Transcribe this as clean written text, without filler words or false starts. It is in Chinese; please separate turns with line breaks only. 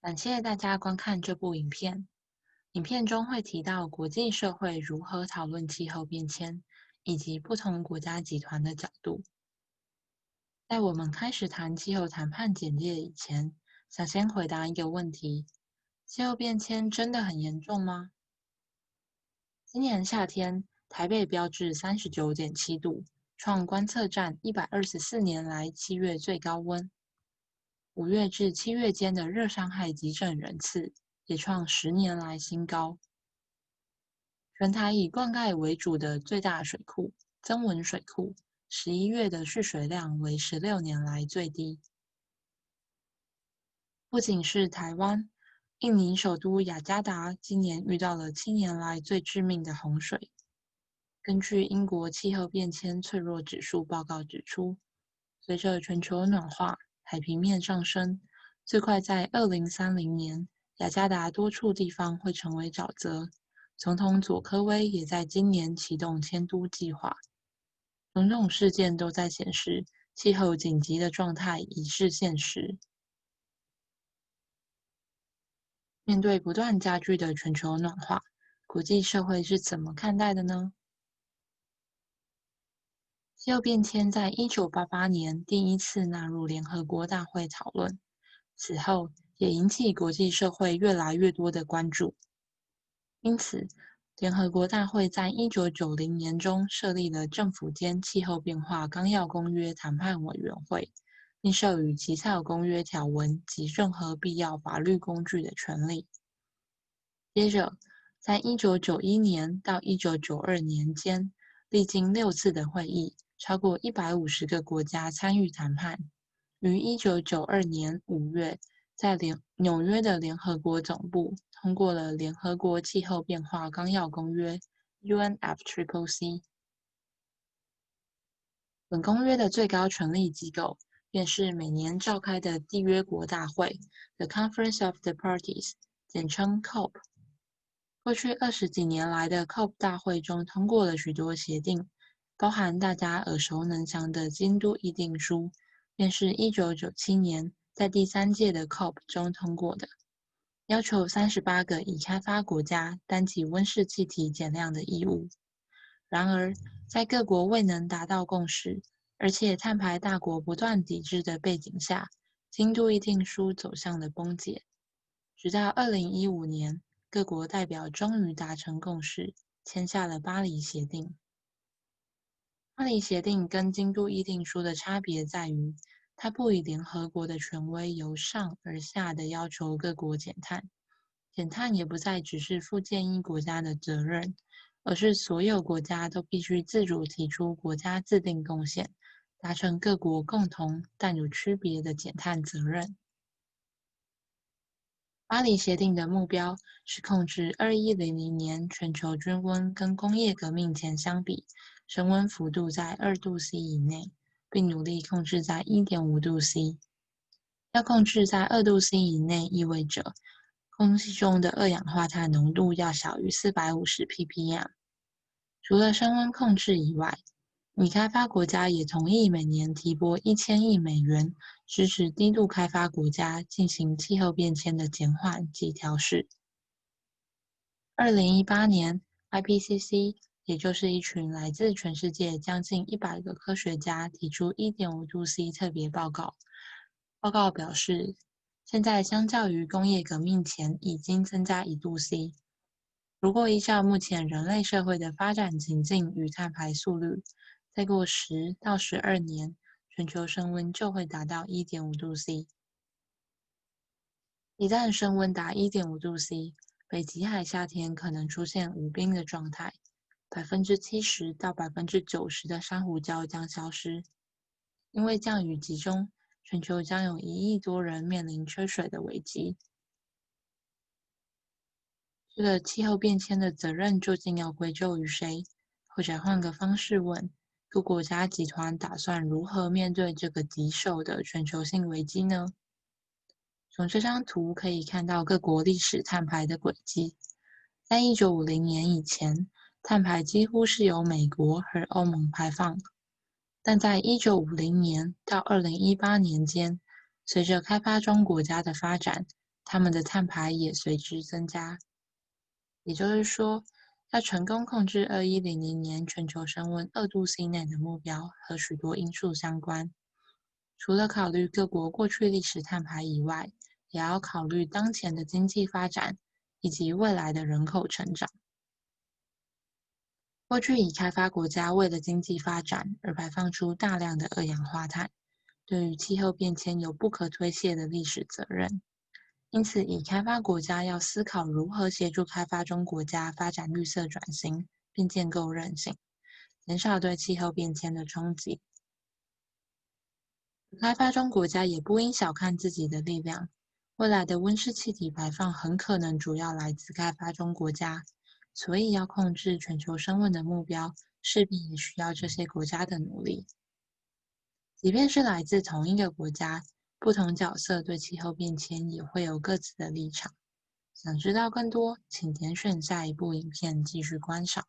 感谢大家观看这部影片。影片中会提到国际社会如何讨论气候变迁，以及不同国家集团的角度。在我们开始谈气候谈判简介以前，想先回答一个问题：气候变迁真的很严重吗？今年夏天，台北标志39.7度，创观测站124年来7月最高温。5月至7月间的热伤害急诊人次也创10年来新高。全台以灌溉为主的最大水库曾文水库11月的蓄水量为16年来最低。不仅是台湾，印尼首都雅加达今年遇到了7年来最致命的洪水。根据英国气候变迁脆弱指数报告指出，随着全球暖化，海平面上升，最快在2030年，雅加达多处地方会成为沼泽。总统佐科威也在今年启动迁都计划。种种事件都在显示，气候紧急的状态已是现实。面对不断加剧的全球暖化，国际社会是怎么看待的呢？气候变迁在1988年第一次纳入联合国大会讨论，此后也引起国际社会越来越多的关注。因此，联合国大会在1990年中设立了政府间气候变化纲要公约谈判委员会，并授予起草公约条文及任何必要法律工具的权利。接着，在1991年到1992年间，历经6次的会议，超过150个国家参与谈判，于1992年5月，在纽约的联合国总部通过了联合国气候变化纲要公约 （UNFCCC）。本公约的最高权力机构便是每年召开的缔约国大会 （The Conference of the Parties），简称 COP。过去20几年来的 COP 大会中通过了许多协定，包含大家耳熟能详的京都议定书，便是1997年在第3届的 COP 中通过的，要求38个已开发国家担起温室气体减量的义务。然而，在各国未能达到共识，而且碳排大国不断抵制的背景下，京都议定书走向了崩解。直到2015年，各国代表终于达成共识，签下了巴黎协定。巴黎协定跟京都议定书的差别在于，它不以联合国的权威由上而下的要求各国减碳，减碳也不再只是附件一国家的责任，而是所有国家都必须自主提出国家自定贡献，达成各国共同但有区别的减碳责任。巴黎协定的目标是控制2100年全球均温跟工业革命前相比，升温幅度在2°C 以内，并努力控制在1.5°C。要控制在2°C 以内，意味着空气中的二氧化碳浓度要小于450 ppm。除了升温控制以外，已开发国家也同意每年提拨1000亿美元，支持低度开发国家进行气候变迁的减缓及调试。2018年 ，IPCC 也就是一群来自全世界将近100个科学家提出 1.5°C 特别报告。报告表示，现在相较于工业革命前已经增加1°C。如果依照目前人类社会的发展情境与碳排速率，再过10到12年，全球升温就会达到 1.5°C。一旦升温达 1.5°C， 北极海夏天可能出现无冰的状态，70%到90%的珊瑚礁将消失。因为降雨集中，全球将有1亿多人面临缺水的危机。这个气候变迁的责任究竟要归咎于谁？或者换个方式问，各国家集团打算如何面对这个棘手的全球性危机呢？从这张图可以看到各国历史碳排的轨迹。在1950年以前，碳排几乎是由美国和欧盟排放。但在1950年到2018年间，随着开发中国家的发展，他们的碳排也随之增加。也就是说，要成功控制2100年全球升温2°C内的目标，和许多因素相关。除了考虑各国过去历史碳排以外，也要考虑当前的经济发展以及未来的人口成长。过去已开发国家为了经济发展而排放出大量的二氧化碳，对于气候变迁有不可推卸的历史责任。因此，已开发国家要思考如何协助开发中国家发展绿色转型，并建构韧性，减少对气候变迁的冲击。开发中国家也不应小看自己的力量，未来的温室气体排放很可能主要来自开发中国家，所以要控制全球升温的目标，势必也需要这些国家的努力。即便是来自同一个国家，不同角色对气候变迁也会有各自的立场。想知道更多，请点选下一部影片继续观赏。